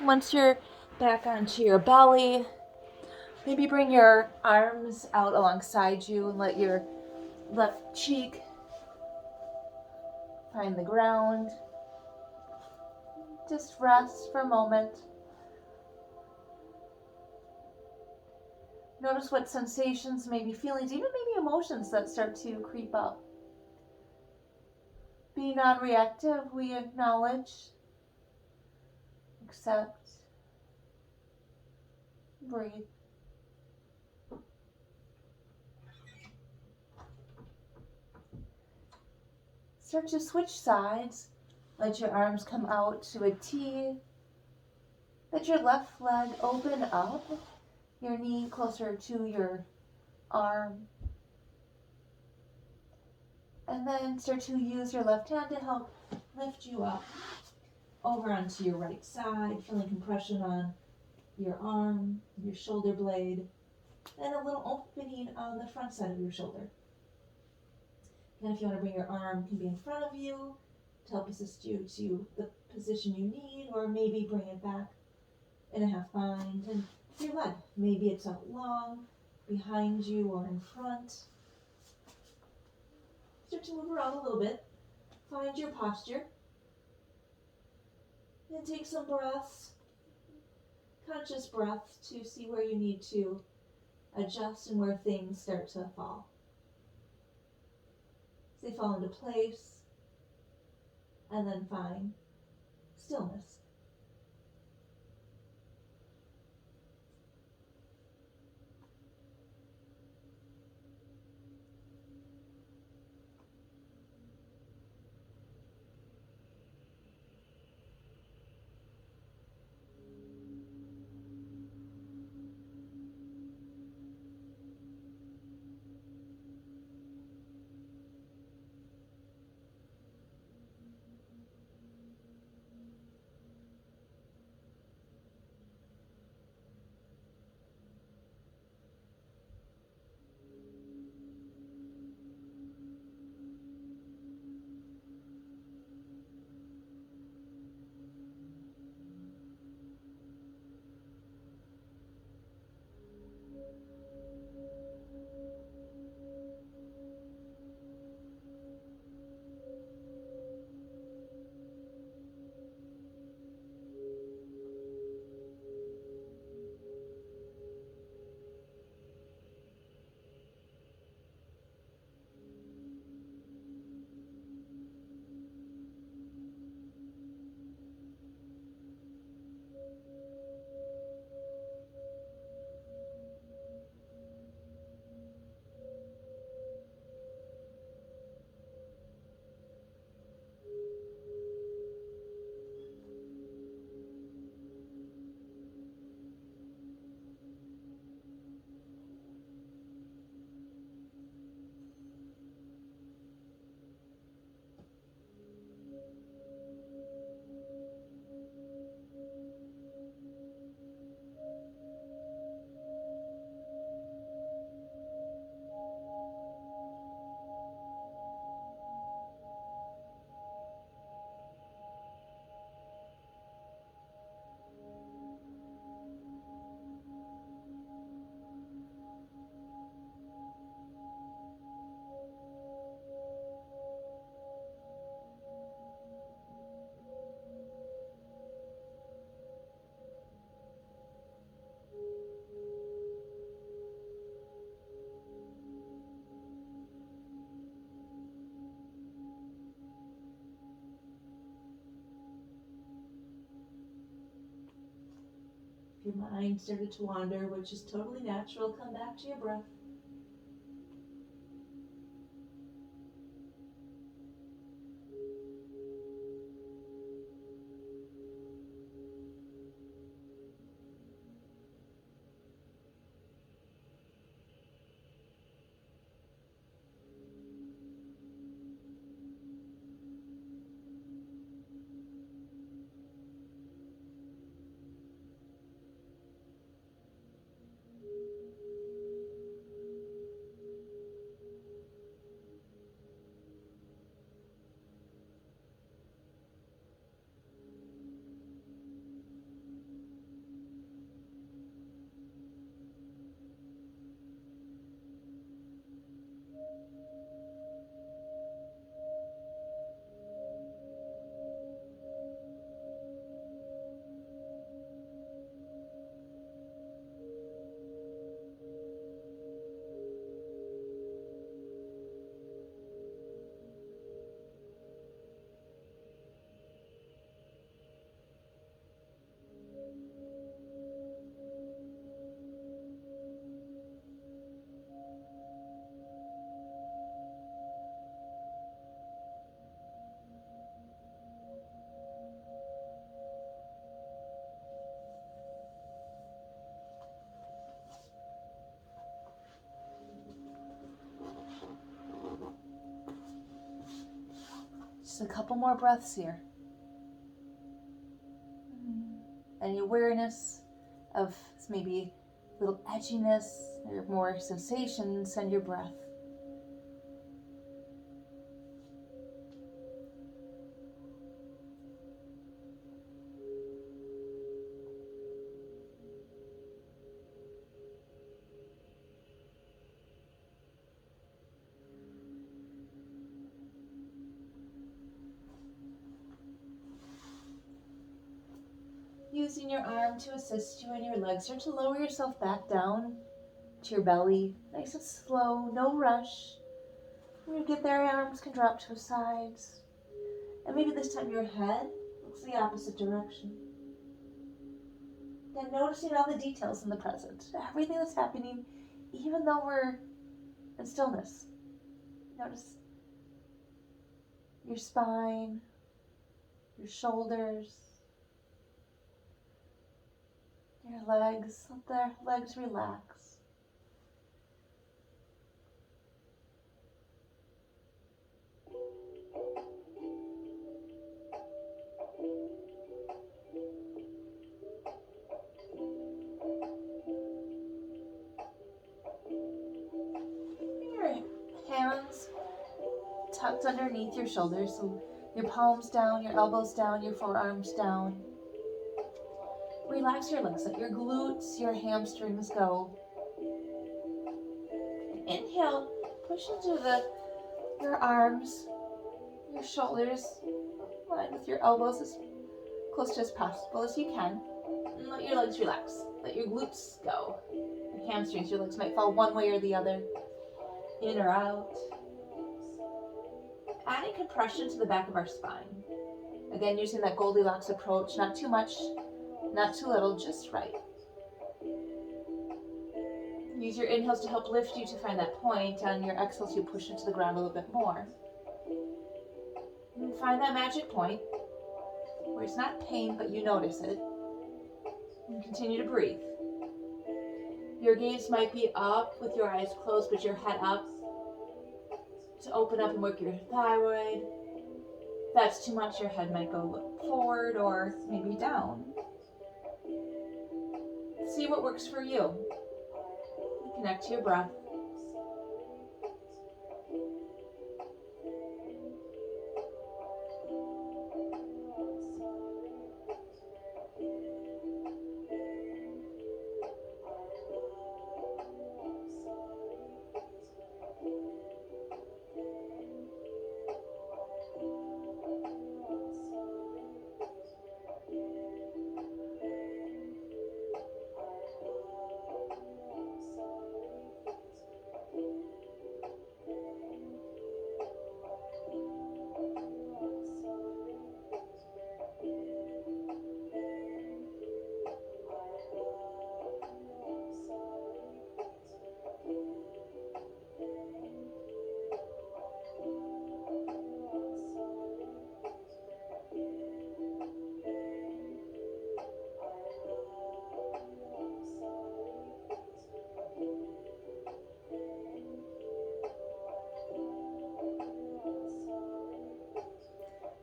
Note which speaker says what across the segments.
Speaker 1: Once you're back onto your belly, maybe bring your arms out alongside you and let your left cheek find the ground. Just rest for a moment. Notice what sensations, maybe feelings, even maybe emotions that start to creep up. Be non-reactive. We acknowledge, accept, breathe. Start to switch sides. Let your arms come out to a T. Let your left leg open up, your knee closer to your arm. And then start to use your left hand to help lift you up over onto your right side, feeling compression on your arm, your shoulder blade, and a little opening on the front side of your shoulder. And if you want to bring your arm, it can be in front of you to help assist you to the position you need, or maybe bring it back in a half bind. And your leg, maybe it's out long, behind you or in front. Start to move around a little bit. Find your posture. And take some breaths, conscious breaths, to see where you need to adjust and where things start to fall. As they fall into place, and then find stillness. If your mind started to wander, which is totally natural, come back to your breath. Just a couple more breaths here. Any awareness of maybe a little edginess or more sensation, send your breath. Using your arm to assist you in your legs, start to lower yourself back down to your belly, nice and slow, no rush. When you get there, your arms can drop to the sides. And maybe this time your head looks the opposite direction. Then noticing all the details in the present, everything that's happening, even though we're in stillness. Notice your spine, your shoulders, your legs. Let the legs relax. Your hands tucked underneath your shoulders, so your palms down, your elbows down, your forearms down. Relax your legs, let your glutes, your hamstrings go. And inhale, push into your arms, your shoulders, line with your elbows as close to as possible as you can. And let your legs relax. Let your glutes go. Your hamstrings, your legs might fall one way or the other, in or out. Adding compression to the back of our spine. Again, using that Goldilocks approach, not too much, not too little, just right. Use your inhales to help lift you to find that point. On your exhales, you push into the ground a little bit more. And find that magic point where it's not pain, but you notice it. And continue to breathe. Your gaze might be up with your eyes closed, but your head up to open up and work your thyroid. If that's too much, your head might go forward or maybe down. See what works for you. Connect to your breath.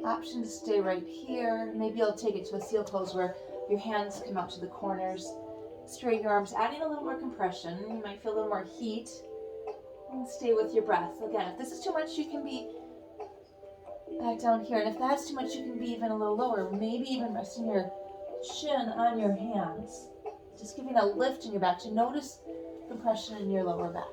Speaker 1: Option to stay right here. Maybe you'll take it to a seal pose where your hands come out to the corners. Straighten your arms, adding a little more compression. You might feel a little more heat. And stay with your breath. Again, if this is too much, you can be back down here. And if that's too much, you can be even a little lower. Maybe even resting your chin on your hands. Just giving a lift in your back to notice compression in your lower back.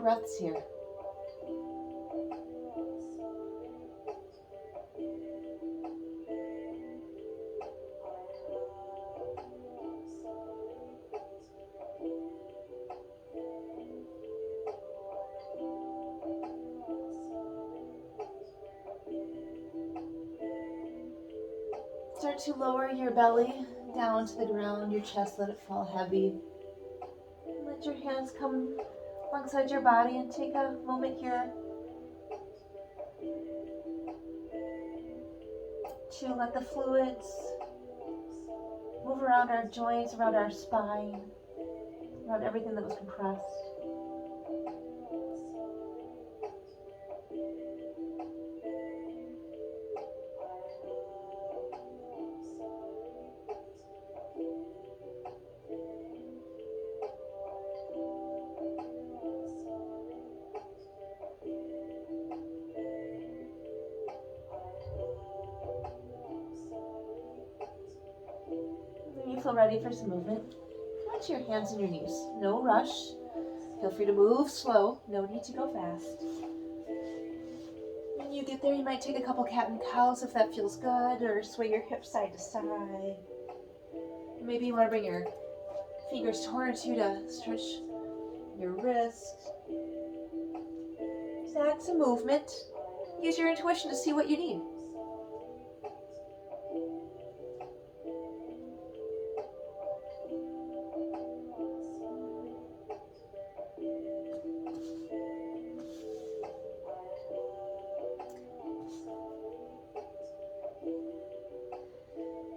Speaker 1: breaths here. Start to lower your belly down to the ground, your chest, let it fall heavy. Let your hands come alongside your body and take a moment here to let the fluids move around our joints, around our spine, around everything that was compressed. When you feel ready for some movement, come onto your hands and your knees. No rush. Feel free to move slow. No need to go fast. When you get there, you might take a couple cat and cows if that feels good, or sway your hips side to side. Maybe you want to bring your fingers towards you to stretch your wrist. Just add some movement. Use your intuition to see what you need.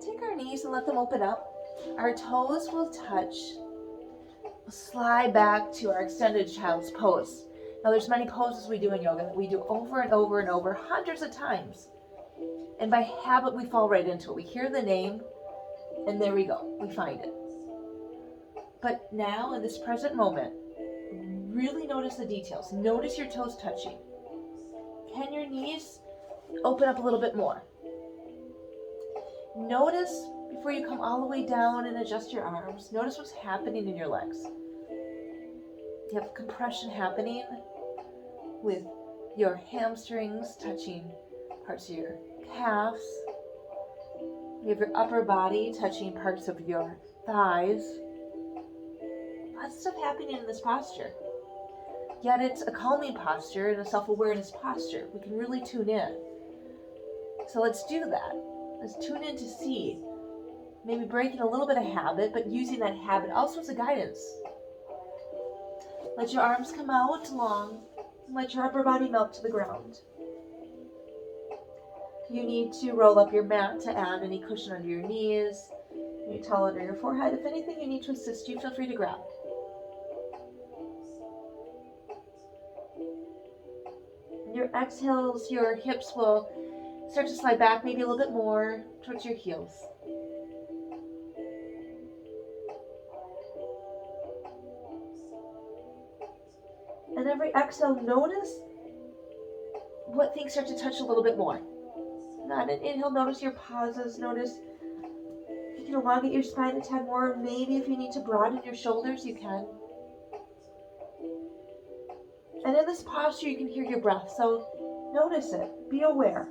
Speaker 1: Take our knees and let them open up. Our toes will touch. Slide back to our extended child's pose. Now there's many poses we do in yoga that we do over and over and over hundreds of times. And by habit, we fall right into it. We hear the name, and there we go. We find it. But now, in this present moment, really notice the details. Notice your toes touching. Can your knees open up a little bit more? Notice, before you come all the way down and adjust your arms, notice what's happening in your legs. You have compression happening with your hamstrings touching parts of your calves. You have your upper body touching parts of your thighs. Lots of stuff happening in this posture. Yet it's a calming posture and a self-awareness posture. We can really tune in. So let's do that. Let's tune in to see. Maybe breaking a little bit of habit, but using that habit also as a guidance. Let your arms come out long, and let your upper body melt to the ground. You need to roll up your mat to add any cushion under your knees, any towel under your forehead. If anything you need to assist you, feel free to grab. Your exhales, your hips will start to slide back maybe a little bit more towards your heels. And every exhale, notice what things start to touch a little bit more. Not an inhale, notice your pauses. Notice if you can elongate your spine a tad more. Maybe if you need to broaden your shoulders, you can. And in this posture, you can hear your breath. So notice it. Be aware.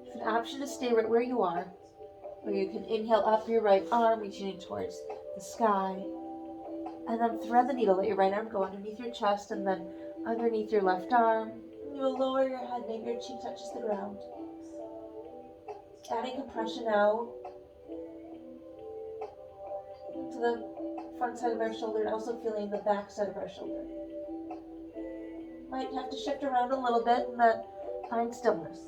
Speaker 1: It's an option to stay right where you are, or you can inhale up your right arm, reaching towards the sky, and then thread the needle. Let your right arm go underneath your chest and then underneath your left arm. You will lower your head, maybe your cheek touches the ground. Adding compression out to the front side of our shoulder and also feeling the back side of our shoulder. Might have to shift around a little bit and then find stillness.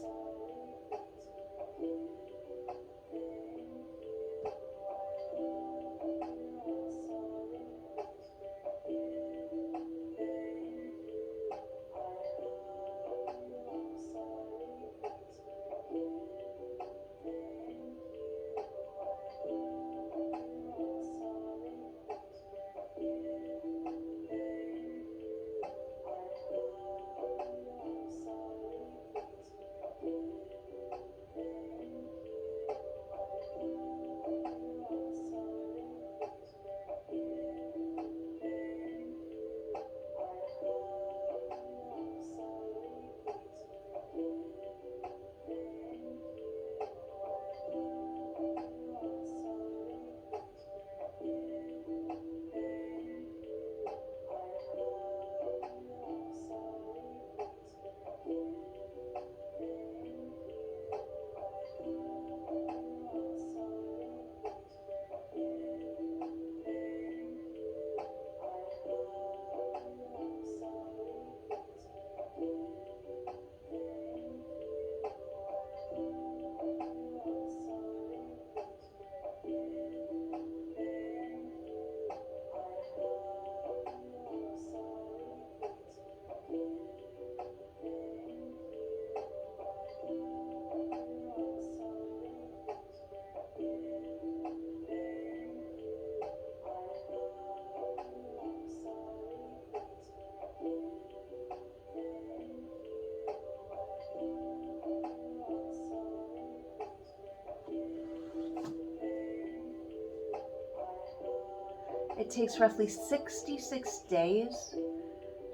Speaker 1: it takes roughly 66 days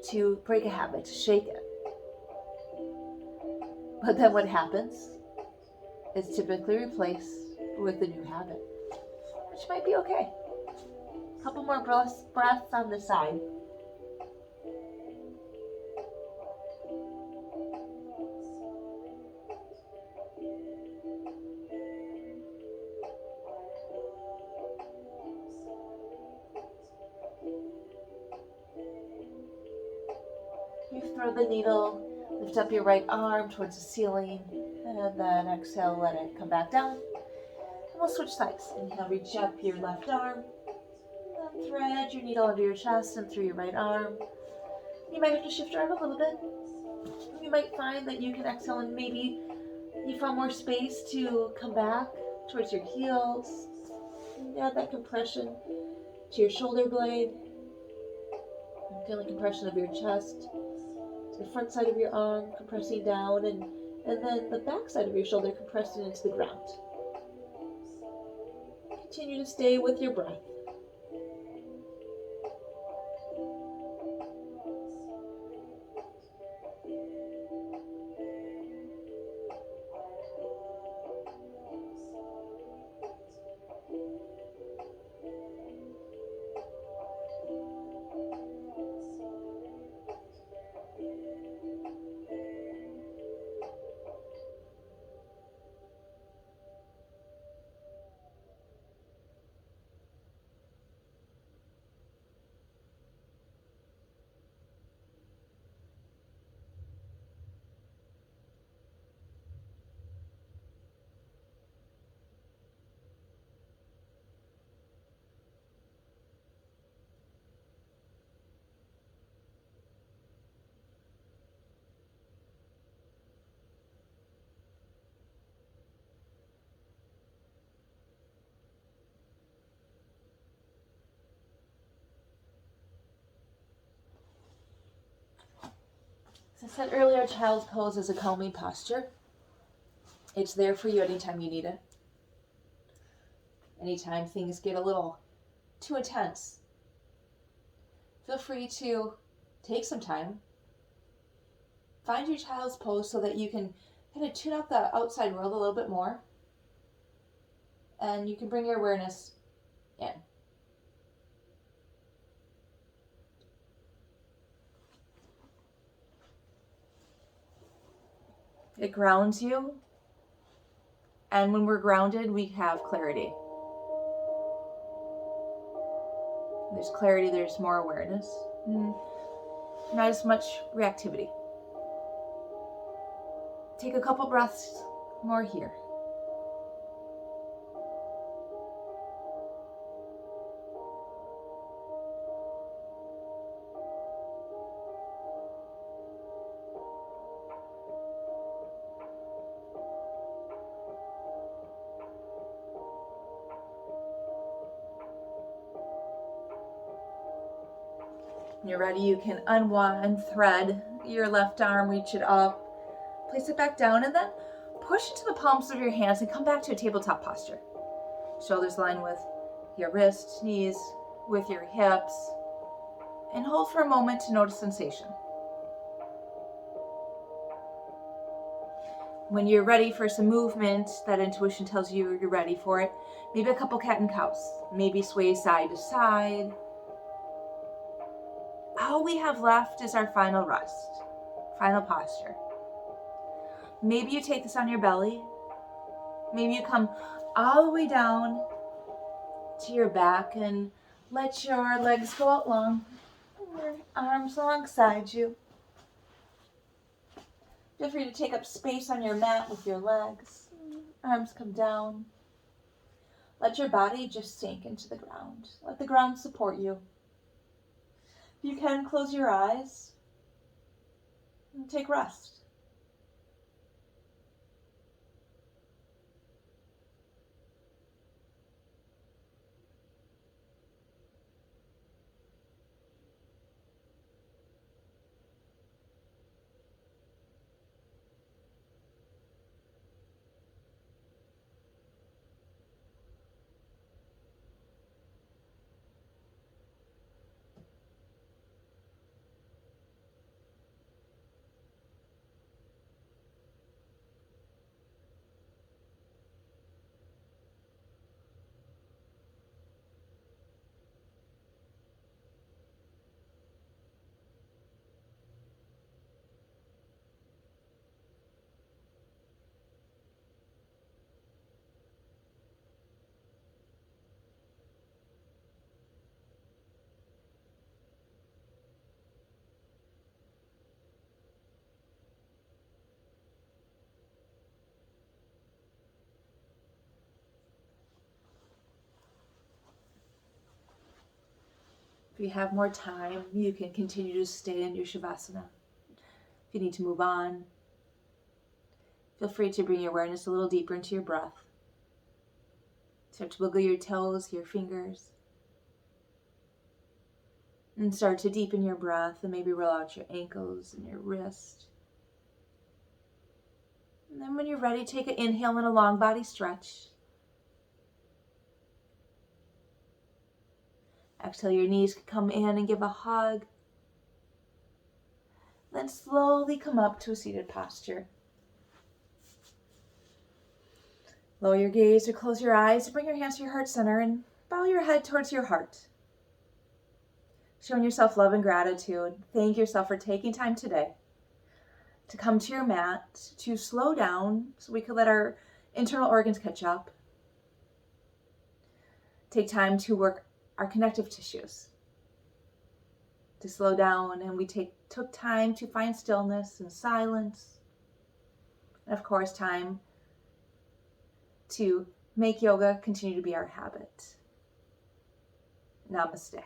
Speaker 1: to break a habit, to shake it. But then what happens is typically replaced with a new habit, which might be okay. A couple more breaths on the side. You throw the needle, lift up your right arm towards the ceiling, and then exhale, let it come back down. And we'll switch sides. Inhale, reach up your left arm, and thread your needle under your chest and through your right arm. You might have to shift your arm a little bit. You might find that you can exhale and maybe you found more space to come back towards your heels. Add that compression to your shoulder blade. Feel the compression of your chest. The front side of your arm compressing down, and then the back side of your shoulder compressing into the ground. Continue to stay with your breath. As I said earlier, child's pose is a calming posture. It's there for you anytime you need it. Anytime things get a little too intense, feel free to take some time. Find your child's pose so that you can kind of tune out the outside world a little bit more. And you can bring your awareness in. It grounds you. And when we're grounded, we have clarity. There's clarity, there's more awareness. Not as much reactivity. Take a couple breaths more here. When you're ready, you can unwind, thread your left arm, reach it up, place it back down, and then push into the palms of your hands and come back to a tabletop posture. Shoulders line with your wrists, knees with your hips, and hold for a moment to notice sensation. When you're ready for some movement, that intuition tells you you're ready for it. Maybe a couple cat and cows, maybe sway side to side. All we have left is our final rest, final posture. Maybe you take this on your belly. Maybe you come all the way down to your back and let your legs go out long, your arms alongside you. Feel free to take up space on your mat with your legs. Arms come down. Let your body just sink into the ground. Let the ground support you. You can close your eyes and take rest. you have more time, you can continue to stay in your Shavasana. If you need to move on, feel free to bring your awareness a little deeper into your breath. Start to wiggle your toes, your fingers. And start to deepen your breath and maybe roll out your ankles and your wrist. And then when you're ready, take an inhale and a long body stretch. Exhale, your knees can come in and give a hug. Then slowly come up to a seated posture. Lower your gaze or close your eyes, bring your hands to your heart center and bow your head towards your heart. Showing yourself love and gratitude. Thank yourself for taking time today to come to your mat, to slow down so we could let our internal organs catch up. Take time to work our connective tissues, to slow down, and we took time to find stillness and silence. And of course, time to make yoga continue to be our habit. Namaste.